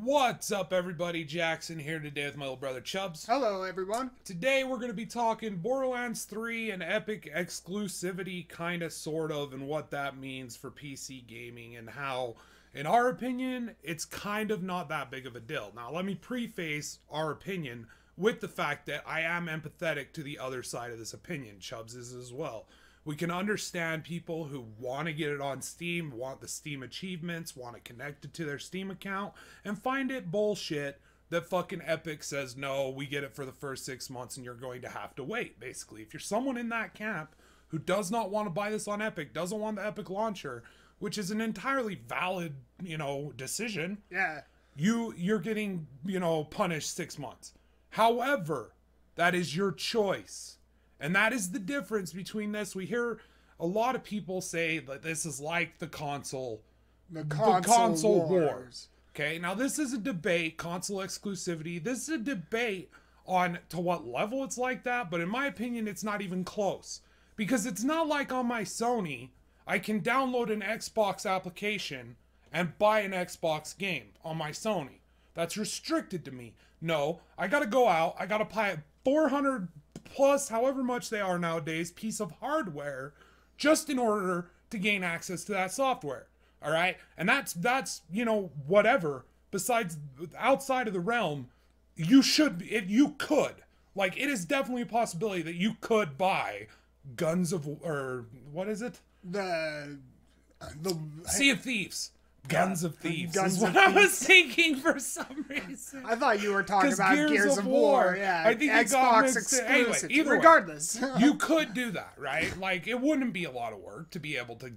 What's up, everybody? Jackson here today with my little brother Chubbz. Hello, everyone. Today we're going to be talking Borderlands 3 and Epic exclusivity, kind of, sort of, and what that means for PC gaming and how, in our opinion, it's kind of not that big of a deal. Now, let me preface our opinion with the fact that I am empathetic to the other side of this opinion. Chubbz is as well. We can understand people who want to get it on Steam, want the Steam achievements, want it connected to their Steam account, and find it bullshit that fucking Epic says, no, we get it for the first 6 months and you're going to have to wait, basically. If you're someone in that camp who does not want to buy this on Epic, doesn't want the Epic launcher, which is an entirely valid, decision. Yeah. You're getting, punished 6 months. However, that is your choice. And that is the difference between this. We hear a lot of people say that this is like the console wars. Okay, now this is a debate, console exclusivity. This is a debate on to what level it's like that, but in my opinion, it's not even close. Because it's not like on my Sony, I can download an Xbox application and buy an Xbox game on my Sony. That's restricted to me. No, I gotta go out, I gotta buy 400 plus however much they are nowadays piece of hardware just in order to gain access to that software. All right, and that's whatever. Besides, outside of the realm, you could, like, it is definitely a possibility that you could buy what is it, the Sea of Thieves. Guns of Thieves is what I was thinking for some reason. I thought you were talking about Gears of War. Yeah, I think Xbox exclusive. Anyway, regardless, you could do that, right? Like, it wouldn't be a lot of work to be able to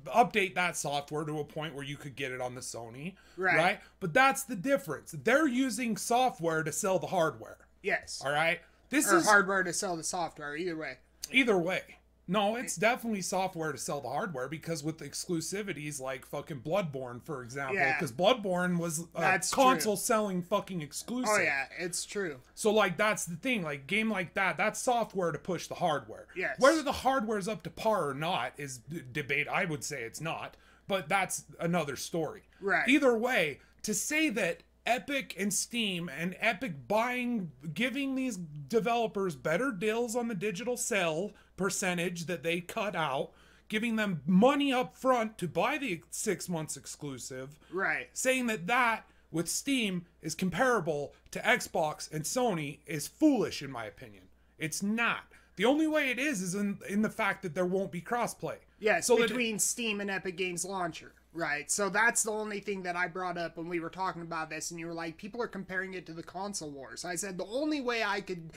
update that software to a point where you could get it on the Sony, right? But that's the difference. They're using software to sell the hardware. Yes. All right? This or is hardware to sell the software, either way. Either way. No, it's definitely software to sell the hardware, because with exclusivities like fucking Bloodborne, for example, because Bloodborne was a console selling fucking exclusive. Oh yeah, it's true. So like, that's the thing, like, game like that's software to push the hardware. Yes. Whether the hardware's up to par or not is debate. I would say it's not, but that's another story. Right. Either way, to say that Epic and Steam and Epic giving these developers better deals on the digital sale percentage that they cut out, giving them money up front to buy the 6 months exclusive, right? Saying that with Steam is comparable to Xbox and Sony is foolish, in my opinion. It's not. The only way it is in the fact that there won't be crossplay. Yes, so between Steam and Epic Games Launcher. Right, so that's the only thing that I brought up when we were talking about this, and you were like, people are comparing it to the console wars. I said the only way I could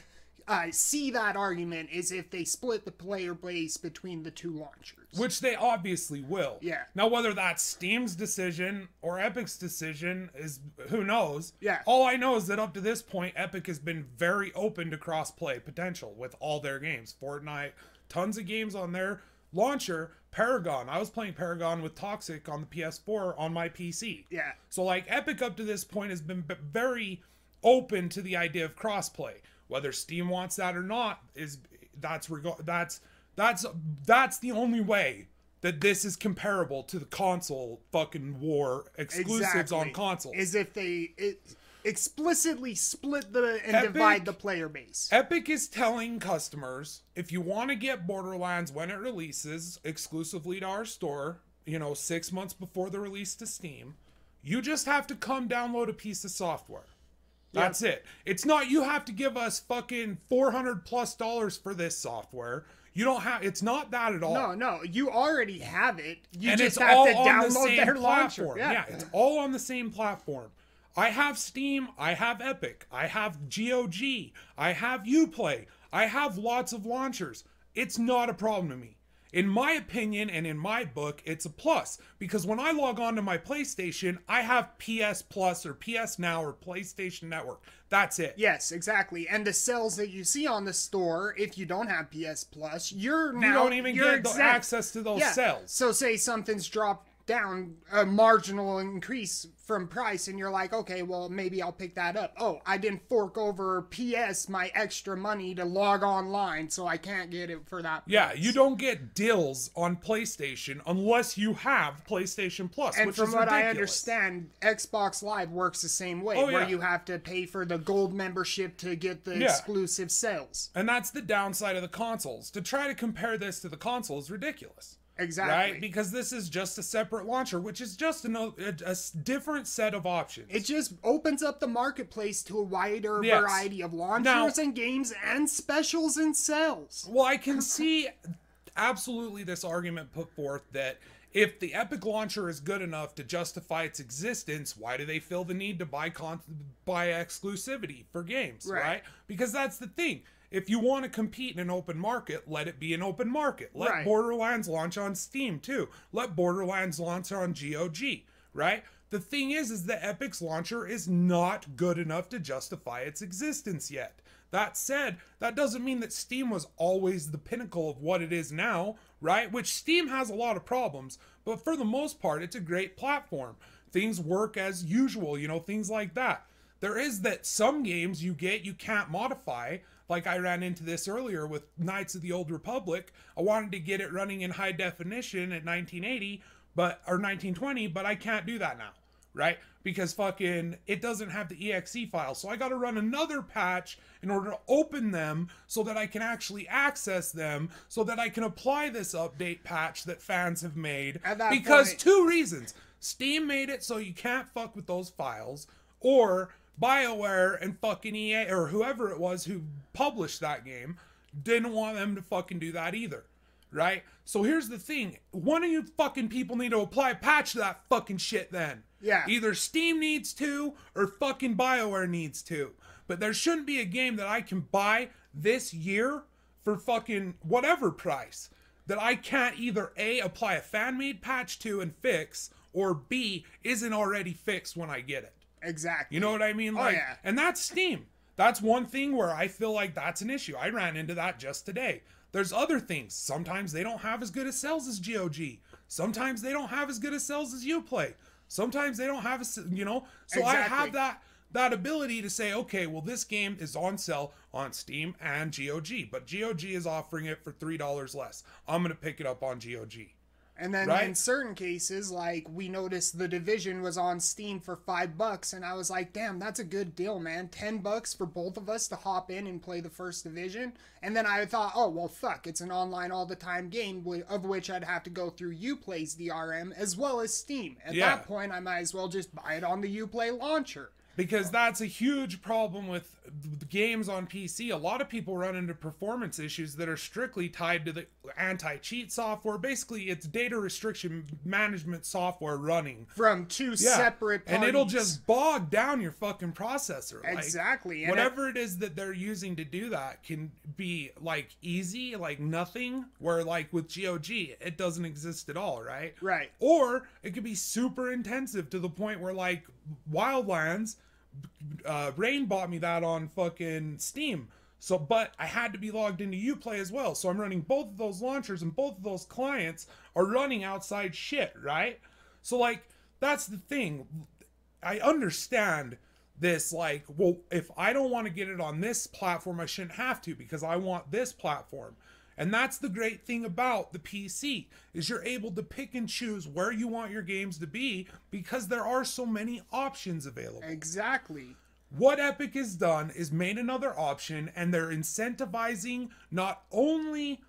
see that argument is if they split the player base between the two launchers. Which they obviously will. Yeah. Now, whether that's Steam's decision or Epic's decision is, who knows? Yeah. All I know is that up to this point, Epic has been very open to cross-play potential with all their games. Fortnite, tons of games on their launcher. Paragon, I was playing Paragon with Toxic on the PS4 on my PC. Yeah. So like, Epic up to this point has been very open to the idea of crossplay. Whether Steam wants that or not that's the only way that this is comparable to the console fucking war exclusives on console. Is if they explicitly split and divide the player base. Epic is telling customers, if you want to get Borderlands when it releases exclusively to our store, 6 months before the release to Steam, you just have to come download a piece of software. That's it. It's not you have to give us fucking $400+ for this software. You don't have. It's not that at all. No, you already have it. You and just it's have all to download their platform. launcher. Yeah, it's all on the same platform. I have Steam, I have Epic, I have GOG, I have Uplay, I have lots of launchers. It's not a problem to me. In my opinion and in my book, it's a plus. Because when I log on to my PlayStation, I have PS Plus or PS Now or PlayStation Network. That's it. Yes, exactly. And the sales that you see on the store, if you don't have PS Plus, you don't even get access to those sales. So say something's dropped down a marginal increase from price, and you're like, okay, well, maybe I'll pick that up. Oh, I didn't fork over PS my extra money to log online, so I can't get it for that price. Yeah, you don't get deals on PlayStation unless you have PlayStation Plus, and which from is what ridiculous. I understand, Xbox Live works the same way, where you have to pay for the gold membership to get the exclusive sales. And that's the downside of the consoles. To try to compare this to the console is ridiculous. Exactly. Right? Because this is just a separate launcher, which is just a different set of options. It just opens up the marketplace to a wider variety of launchers and games and specials and sales. Well, I can see absolutely this argument put forth that if the Epic launcher is good enough to justify its existence, why do they feel the need to buy exclusivity for games, right? Because that's the thing. If you want to compete in an open market, let it be an open market. Let Borderlands launch on Steam too. Let Borderlands launch on GOG, right? The thing is the Epic's launcher is not good enough to justify its existence yet. That said, that doesn't mean that Steam was always the pinnacle of what it is now, right? Which Steam has a lot of problems, but for the most part, it's a great platform. Things work as usual, you know, things like that. There is that some games you can't modify. Like I ran into this earlier with Knights of the Old Republic. I wanted to get it running in high definition at 1980, or 1920, but I can't do that now, right? Because fucking it doesn't have the exe file. So I got to run another patch in order to open them so that I can actually access them, so that I can apply this update patch that fans have made. Because two reasons. Steam made it so you can't fuck with those files, or BioWare and fucking EA or whoever it was who published that game didn't want them to fucking do that either, right? So here's the thing. One of you fucking people need to apply a patch to that fucking shit then. Yeah. Either Steam needs to or fucking BioWare needs to. But there shouldn't be a game that I can buy this year for fucking whatever price that I can't either A, apply a fan-made patch to and fix, or B, isn't already fixed when I get it. Exactly. You know what I mean? Like, and that's Steam. That's one thing where I feel like that's an issue. I ran into that just today. There's other things. Sometimes they don't have as good a sales as GOG. Sometimes they don't have as good a sales as Uplay. Sometimes they don't have you know. So I have that ability to say, okay, well, this game is on sale on Steam and GOG, but GOG is offering it for $3 less. I'm gonna pick it up on GOG. And then in certain cases, like we noticed The Division was on Steam for $5, and I was like, damn, that's a good deal, man. $10 for both of us to hop in and play the first Division. And then I thought, oh, well, fuck, it's an online all-the-time game, of which I'd have to go through Uplay's DRM as well as Steam. At that point, I might as well just buy it on the Uplay launcher. Because that's a huge problem with games on PC. A lot of people run into performance issues that are strictly tied to the anti-cheat software. Basically, it's data restriction management software running from two separate parties. And it'll just bog down your fucking processor. Exactly. Like, whatever it is that they're using to do that can be like easy, like nothing, where like with GOG, it doesn't exist at all, right? Right. Or it could be super intensive to the point where like Wildlands, Rain bought me that on fucking Steam. So, but I had to be logged into Uplay as well. So I'm running both of those launchers, and both of those clients are running outside shit, right? So like, that's the thing. I understand this, like, well, if I don't want to get it on this platform, I shouldn't have to, because I want this platform. And that's the great thing about the PC, is you're able to pick and choose where you want your games to be, because there are so many options available. Exactly. What Epic has done is made another option, and they're incentivizing not only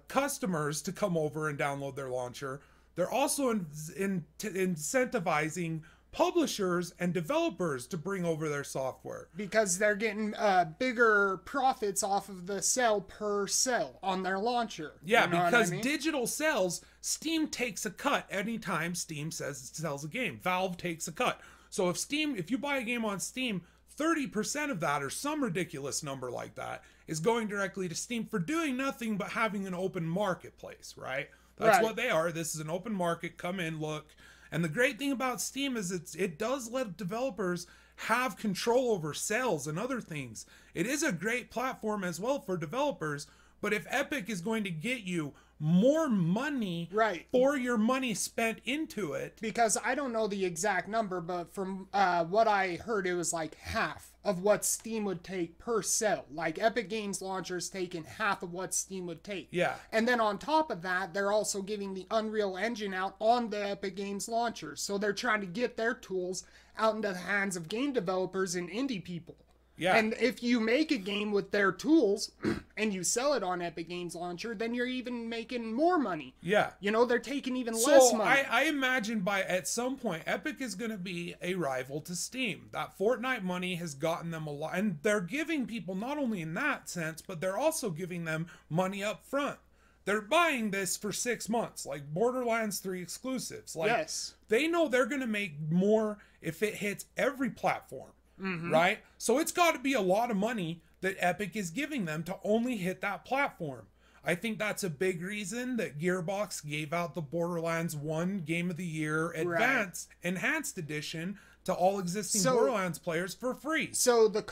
customers to come over and download their launcher, they're also incentivizing publishers and developers to bring over their software, because they're getting bigger profits off of the sell per sell on their launcher. Yeah, you know, because digital sales, Steam takes a cut anytime Steam says it sells a game. Valve takes a cut. So if you buy a game on Steam, 30% of that, or some ridiculous number like that, is going directly to Steam for doing nothing but having an open marketplace, right? That's what they are. This is an open market. Come in, look. And the great thing about Steam is it does let developers have control over sales and other things. It is a great platform as well for developers, but if Epic is going to get you more money Right. for your money spent into it. Because I don't know the exact number, but from what I heard, it was like half of what Steam would take per sale. Like Epic Games launcher's taking half of what Steam would take. Yeah. And then on top of that, they're also giving the Unreal Engine out on the Epic Games launcher. So they're trying to get their tools out into the hands of game developers and indie people. Yeah. And if you make a game with their tools and you sell it on Epic Games Launcher, then you're even making more money. Yeah. You know, they're taking even less money. I imagine at some point, Epic is going to be a rival to Steam. That Fortnite money has gotten them a lot. And they're giving people, not only in that sense, but they're also giving them money up front. They're buying this for 6 months, like Borderlands 3 exclusives. Like, yes. They know they're going to make more if it hits every platform. Right? So it's got to be a lot of money that Epic is giving them to only hit that platform. I think that's a big reason that Gearbox gave out the Borderlands 1 Game of the Year Enhanced Edition to all existing Borderlands players for free. So the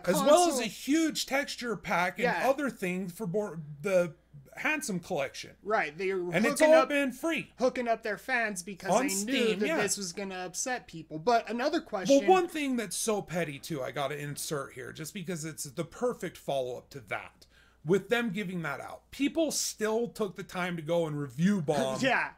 as well as a huge texture pack and other things for the Handsome collection. Right. It's all been free. Hooking up their fans because on they Steam, knew that this was going to upset people. But another question. Well, one thing that's so petty too, I got to insert here, just because it's the perfect follow-up to that. With them giving that out, people still took the time to go and review bomb the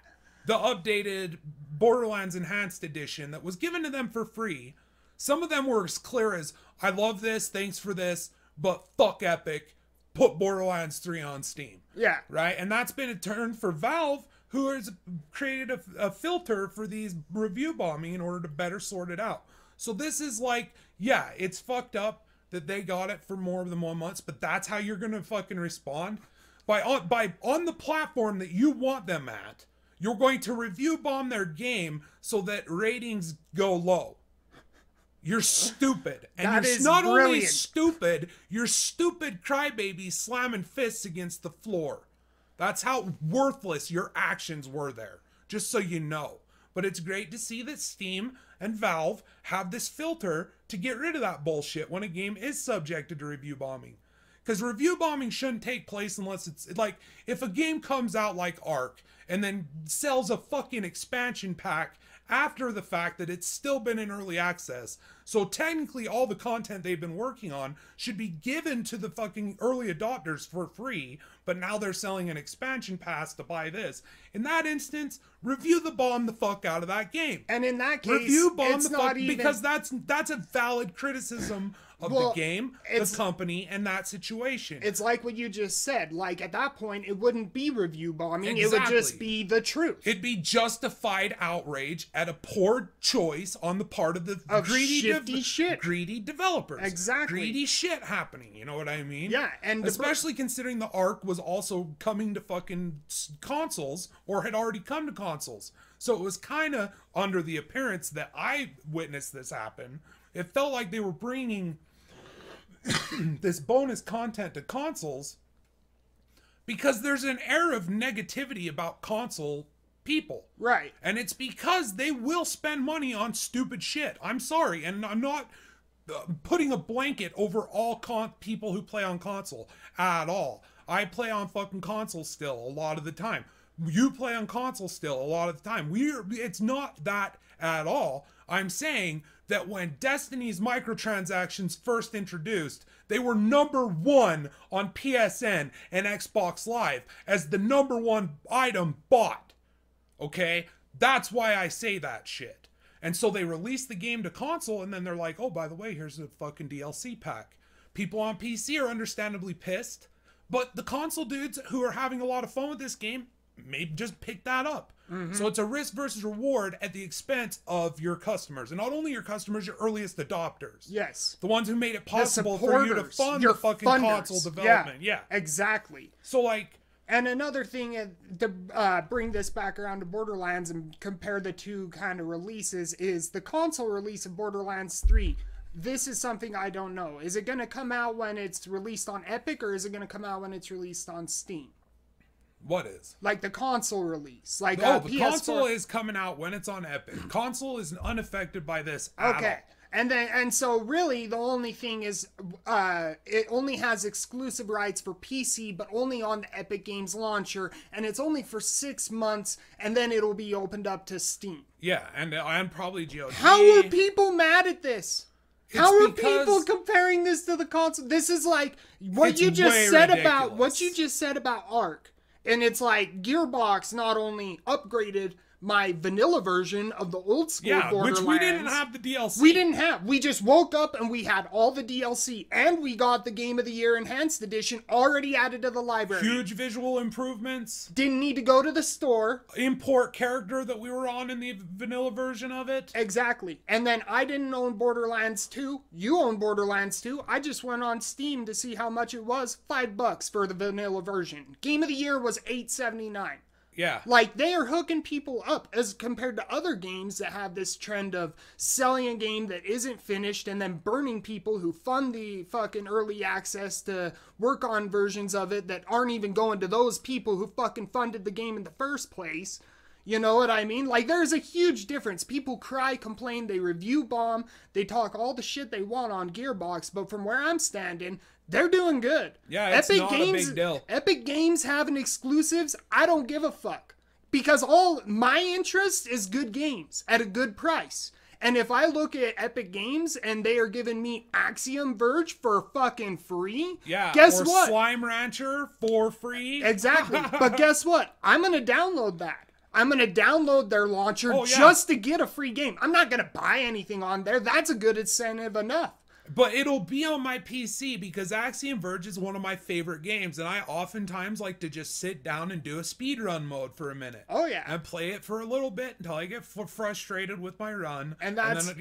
updated Borderlands Enhanced Edition that was given to them for free. Some of them were as clear as, I love this, thanks for this, but fuck Epic. Put Borderlands 3 on Steam. Yeah. Right? And that's been a turn for Valve, who has created a filter for these review bombing in order to better sort it out. So this is like, yeah, it's fucked up that they got it for more than 1 month, but that's how you're going to fucking respond. On the platform that you want them at, you're going to review bomb their game so that ratings go low. You're stupid. And that you're is not brilliant. only stupid, you're stupid crybabies slamming fists against the floor. That's how worthless your actions were there, just so you know. But it's great to see that Steam and Valve have this filter to get rid of that bullshit when a game is subjected to review bombing. Because review bombing shouldn't take place unless it's like, if a game comes out like Ark and then sells a fucking expansion pack after the fact that it's still been in early access. So technically all the content they've been working on should be given to the fucking early adopters for free, but now they're selling an expansion pass to buy this. In that instance, review the bomb the fuck out of that game. And in that case, review bomb it's the not fuck, even... because that's a valid criticism of the game, the company, and that situation. It's like what you just said. Like, at that point, it wouldn't be review bombing. Exactly. It would just be the truth. It'd be justified outrage at a poor choice on the part of the greedy developers. Exactly. Greedy shit happening, you know what I mean? Yeah, and especially considering the Ark was also coming to fucking consoles, or had already come to consoles. So it was kind of under the appearance that I witnessed this happen. It felt like they were bringing this bonus content to consoles because there's an air of negativity about console people. Right. And it's because they will spend money on stupid shit. I'm sorry. And I'm not putting a blanket over all people who play on console at all. I play on fucking console still a lot of the time. You play on console still a lot of the time. It's not that at all. I'm saying that when Destiny's microtransactions first introduced, they were #1 on PSN and Xbox Live as the #1 item bought. Okay? That's why I say that shit. And so they released the game to console, and then they're like, oh, by the way, here's a fucking DLC pack. People on PC are understandably pissed, but the console dudes who are having a lot of fun with this game maybe just pick that up. Mm-hmm. So it's a risk versus reward at the expense of your customers. And not only your customers, your earliest adopters. Yes. The ones who made it possible for you to fund the fucking console development. Yeah. Exactly. So like... And another thing to bring this back around to Borderlands and compare the two kind of releases is the console release of Borderlands 3. This is something I don't know. Is it going to come out when it's released on Epic, or is it going to come out when it's released on Steam? What is? Like the console release. Like the PS4. console is coming out when it's on Epic. Console is unaffected by this at all. And so really the only thing is it only has exclusive rights for PC, but only on the Epic Games launcher, and it's only for 6 months, and then it'll be opened up to Steam. Yeah, and probably GOG. How are people mad at this? How are people comparing this to the console? This is like what you just said about Ark. And it's like Gearbox not only upgraded my vanilla version of the old school Borderlands. Which we didn't have the DLC. We didn't have. We just woke up and we had all the DLC, and we got the Game of the Year Enhanced Edition already added to the library. Huge visual improvements. Didn't need to go to the store. Import character that we were on in the vanilla version of it. Exactly. And then I didn't own Borderlands 2. You own Borderlands 2. I just went on Steam to see how much it was. $5 for the vanilla version. Game of the Year was $8.79. Yeah. Like, they are hooking people up as compared to other games that have this trend of selling a game that isn't finished and then burning people who fund the fucking early access to work on versions of it that aren't even going to those people who fucking funded the game in the first place. You know what I mean? Like, there's a huge difference. People cry, complain, they review bomb, they talk all the shit they want on Gearbox, but from where I'm standing, they're doing good. Yeah, it's not a big deal. Epic Games having exclusives, I don't give a fuck. Because all my interest is good games at a good price. And if I look at Epic Games and they are giving me Axiom Verge for fucking free, guess what? Slime Rancher for free. Exactly. But guess what? I'm going to download that. I'm going to download their launcher just to get a free game. I'm not going to buy anything on there. That's a good incentive enough. But it'll be on my PC because Axiom Verge is one of my favorite games, and I oftentimes like to just sit down and do a speedrun mode for a minute. Oh, yeah. And play it for a little bit until I get frustrated with my run. And that's,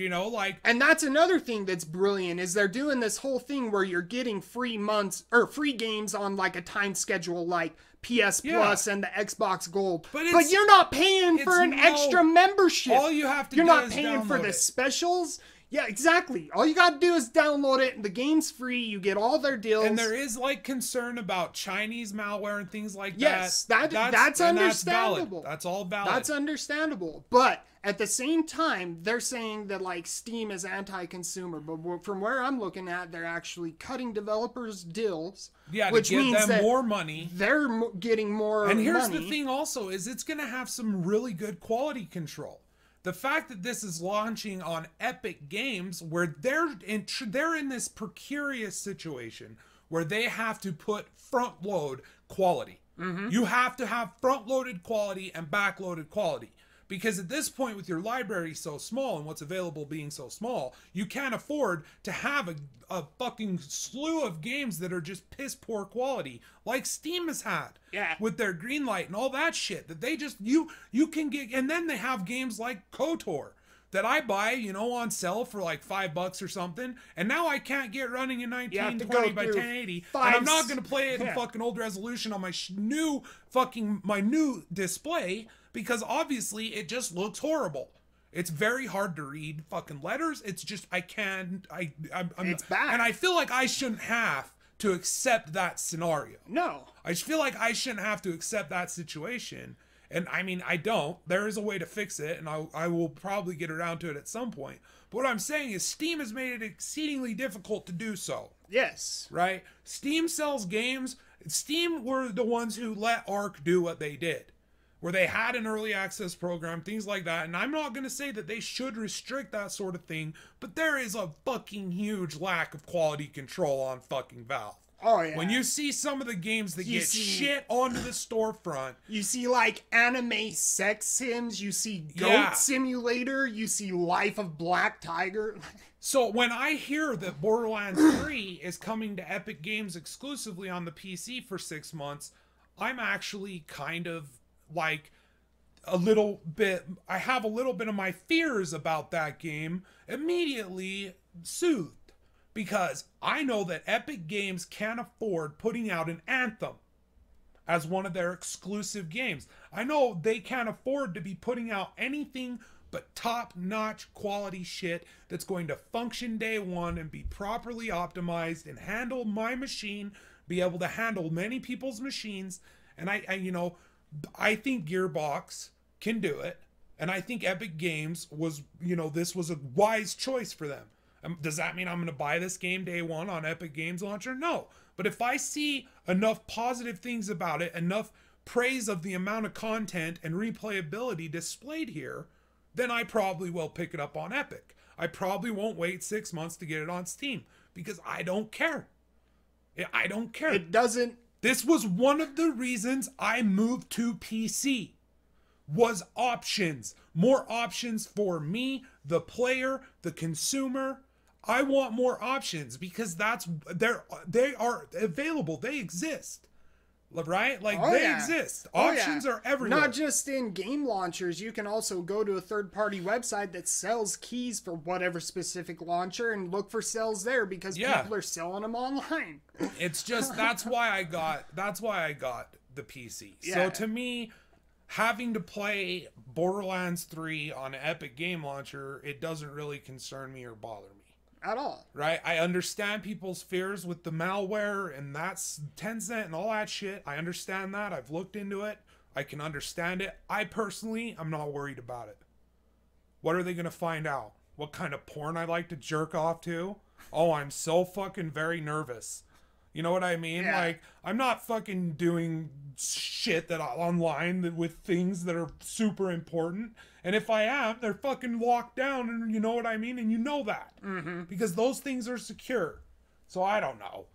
and that's another thing that's brilliant is they're doing this whole thing where you're getting free months or free games on like a time schedule like PS Plus and the Xbox Gold. But you're not paying for an extra membership. All you have to do is You're not paying for the specials. Yeah, exactly. All you gotta do is download it, and the game's free. You get all their deals. And there is like concern about Chinese malware and things like that. Yes, that's understandable. That's all valid. That's understandable. But at the same time, they're saying that like Steam is anti-consumer. But from where I'm looking at, they're actually cutting developers' deals. Yeah, which to give means them more money. They're getting more money. And here's the thing also, is it's going to have some really good quality control. The fact that this is launching on Epic Games, where they're in this precarious situation where they have to put front load quality. Mm-hmm. You have to have front loaded quality and back loaded quality. Because at this point, with your library so small and what's available being so small, you can't afford to have a fucking slew of games that are just piss poor quality, like Steam has had. Yeah. With their Greenlight and all that shit that they just you can get, and then they have games like KOTOR that I buy, on sale for like $5 or something, and now I can't get running in 1920 by 1080, and I'm not gonna play it in fucking old resolution on my new display. Because obviously it just looks horrible. It's very hard to read fucking letters. It's just, it's bad. And I feel like I shouldn't have to accept that scenario. No. I just feel like I shouldn't have to accept that situation. And I mean, I don't. There is a way to fix it, and I will probably get around to it at some point. But what I'm saying is Steam has made it exceedingly difficult to do so. Yes. Right? Steam sells games. Steam were the ones who let Ark do what they did, where they had an early access program, things like that. And I'm not going to say that they should restrict that sort of thing, but there is a fucking huge lack of quality control on fucking Valve. Oh, yeah. When you see some of the games that get shit onto the storefront. You see, like, anime sex sims. You see Goat Simulator. You see Life of Black Tiger. So when I hear that Borderlands 3 is coming to Epic Games exclusively on the PC for 6 months, I'm actually kind of like I have a little bit of my fears about that game immediately soothed, because I know that Epic Games can't afford putting out an Anthem as one of their exclusive games. I know they can't afford to be putting out anything but top-notch quality shit that's going to function day one and be properly optimized and handle my machine, be able to handle many people's machines. And I think Gearbox can do it, and I think Epic Games was, this was a wise choice for them. Does that mean I'm going to buy this game day one on Epic Games Launcher? No. But if I see enough positive things about it, enough praise of the amount of content and replayability displayed here, then I probably will pick it up on Epic. I probably won't wait 6 months to get it on Steam because I don't care. I don't care. It doesn't. This was one of the reasons I moved to PC. Was options. More options for me, the player, the consumer. I want more options because they are available. They exist. Right? Like they exist. Options are everywhere. Not just in game launchers. You can also go to a third-party website that sells keys for whatever specific launcher and look for sales there because people are selling them online. It's just that's why I got the PC. Yeah. So to me, having to play Borderlands 3 on Epic Game Launcher, it doesn't really concern me or bother me. At all. Right? I understand people's fears with the malware and that's Tencent and all that shit. I understand that. I've looked into it. I can understand it. I personally, I'm not worried about it. What are they going to find out? What kind of porn I like to jerk off to? Oh, I'm so fucking very nervous. You know what I mean? Yeah. Like, I'm not fucking doing shit that online with things that are super important. And if I am, they're fucking locked down, and you know what I mean? And you know that. Mm-hmm. Because those things are secure. So I don't know.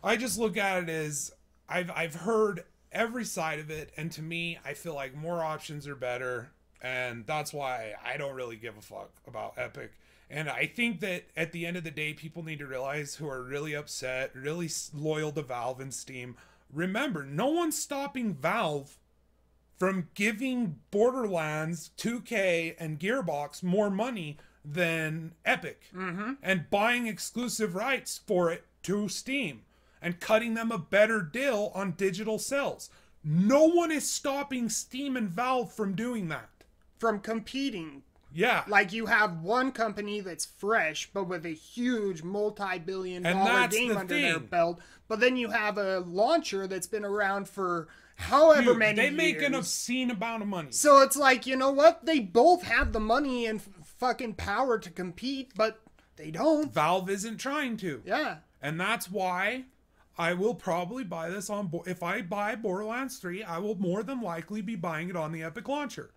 I just look at it as I've heard every side of it, and to me, I feel like more options are better, and that's why I don't really give a fuck about Epic. And I think that at the end of the day, people need to realize who are really upset, really loyal to Valve and Steam. Remember, no one's stopping Valve from giving Borderlands, 2K, and Gearbox more money than Epic. Mm-hmm. And buying exclusive rights for it to Steam. And cutting them a better deal on digital sales. No one is stopping Steam and Valve from doing that. From competing. Yeah. Like you have one company that's fresh, but with a huge multi-billion-dollar game under their belt. But then you have a launcher that's been around for however many years. They make an obscene amount of money. So it's like, you know what? They both have the money and fucking power to compete, but they don't. Valve isn't trying to. Yeah. And that's why I will probably buy this on... If I buy Borderlands 3, I will more than likely be buying it on the Epic launcher.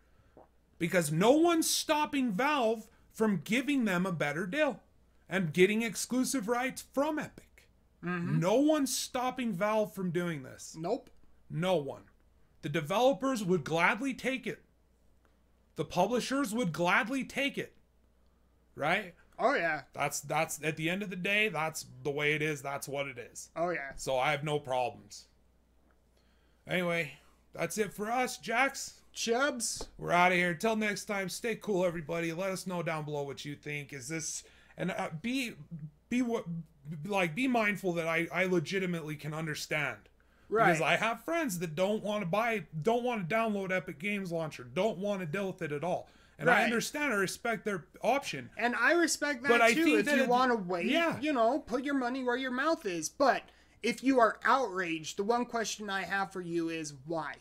Because no one's stopping Valve from giving them a better deal. And getting exclusive rights from Epic. Mm-hmm. No one's stopping Valve from doing this. Nope. No one. The developers would gladly take it. The publishers would gladly take it. Right? Oh, yeah. That's at the end of the day, that's the way it is. That's what it is. Oh, yeah. So I have no problems. Anyway, that's it for us, Jax. Chubbz. We're out of here. Till next time, stay cool, everybody. Let us know down below what you think. Is this... And be mindful that I legitimately can understand. Right. Because I have friends that don't want to download Epic Games Launcher, don't want to deal with it at all. And I understand, I respect their option. And I respect that but I too. think If that you want to wait, you know, put your money where your mouth is. But if you are outraged, the one question I have for you is why?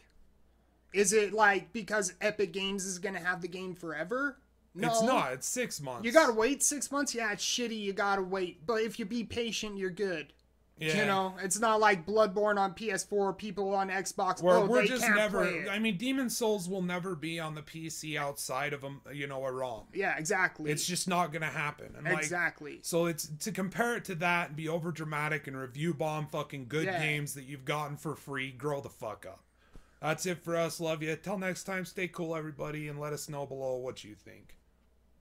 Is it like because Epic Games is going to have the game forever? No. It's not. It's 6 months. You got to wait 6 months? Yeah, it's shitty. You got to wait. But if you be patient, you're good. Yeah. You know, it's not like Bloodborne on PS4, people on Xbox. We're they just can't never. play it. I mean, Demon Souls will never be on the PC outside of a ROM. Yeah, exactly. It's just not gonna happen. And exactly. So it's to compare it to that and be over dramatic and review bomb fucking good games that you've gotten for free. Grow the fuck up. That's it for us. Love you. Till next time, stay cool, everybody, and let us know below what you think.